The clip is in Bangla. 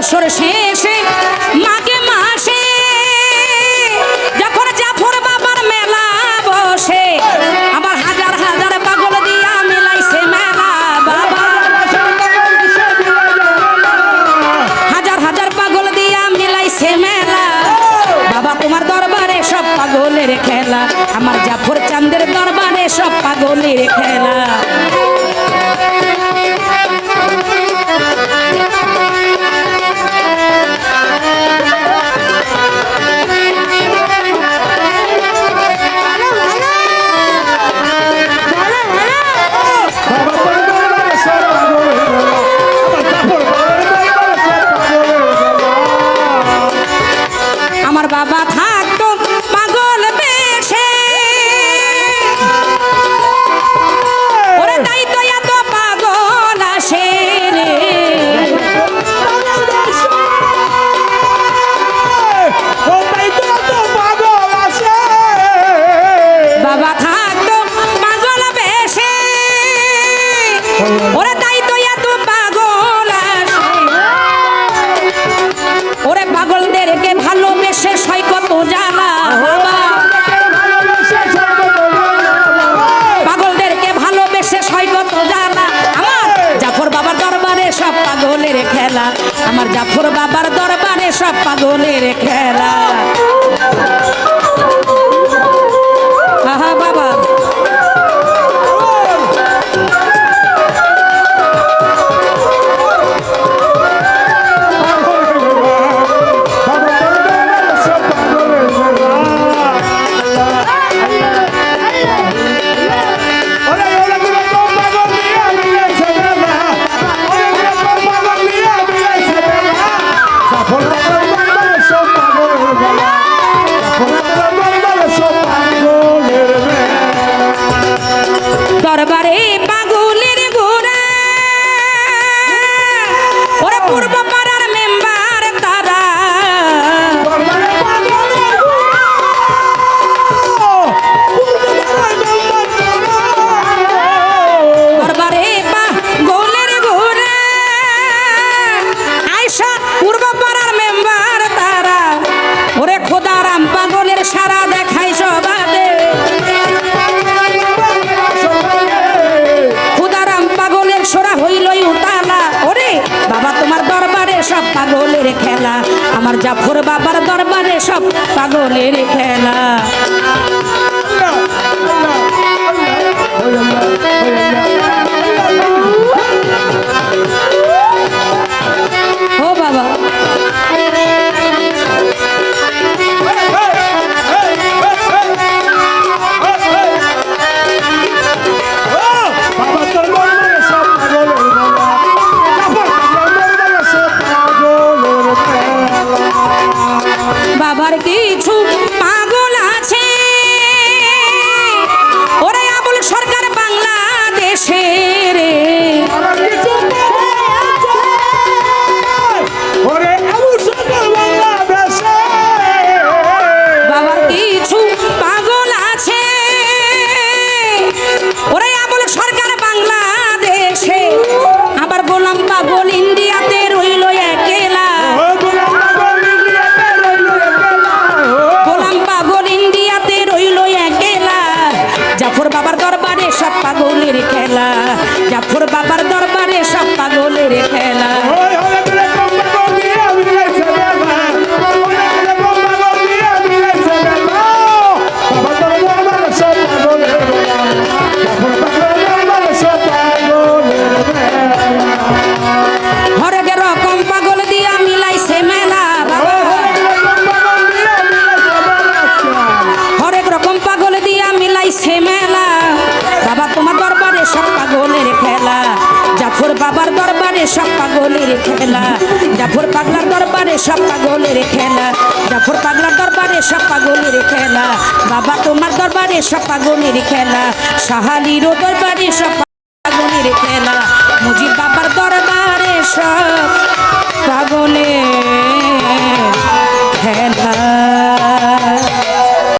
বছর শেষে মাঘে মাসে যখন জাফর বাবার মেলা বসে আবার হাজার হাজার পাগল দিয়া মিলাইছে মেলা বাবা হাজার হাজার পাগল দিয়া মিলাইছে মেলা বাবা তোমার দরবারে সব পাগলের খেলা আমার জাফর চাঁদের দরবারে সব পাগলের খেলা আমার বাবা থাকতো পাগল বেশে ওরে তাই তো এত পাগল আসে রে বাবা থাকতো পাগল বেশে ওরে তাই তো এত পাগল আসে ওরে পাগলদেরকে ভালোবেসে সয় কত জ্বালা পাগলদেরকে ভালোবেসে সয় কত জ্বালা আমার জাফর বাবার দরবারে সব পাগলের খেলা আমার জাফর বাবার দরবারে সব পাগলের খেলা আহা বাবা দরবারে পাগলের ঘোড়া ওরে পূর্ব পাড়ার মেম্বার তারা দরবারে পাগলের ঘোড়া আয়সা পূর্ব পাড়ার মেম্বার তারা ওরে খোদারাম পাগলের সারা দেখাই সবাদে সোরা হইলই উতালা ওরে বাবা তোমার দরবারে সব পাগলের খেলা আমার জাফর বাবার দরবারে সব পাগলের খেলা ও বাবা বাবার কিছু পাগল আছে ওরে আবুল সরকার বাংলাদেশে রে বাবার কিছু পাগল আছে ওরে আবুল সরকার বাংলাদেশে আবার গোলাম পাগল ইন্ডিয়াতে রইল একেলা জাফর বাবার দরবারে সব পাগলের খেলা জাফর বাবার দরবারে সব পাগলের খেলা হরেক রকম পাগল দিয়া মিলাইছে মেলা হরেক রকম পাগল দিয়া মিলাইছে মেলা বাবা তোমার দরবারে সব পাগলের খেলা জাফর বাবার দরবারে সব পাগলের খেলা জাফর পাগলার দরবারে সব পাগলের খেলা জাফর পাগলার দরবারে সব পাগলের খেলা বাবা তোমার দরবারে সব পাগলের খেলা শাহালিরও দরবারে সব পাগলের খেলা মুজিব বাবার দরবারে সব পাগলের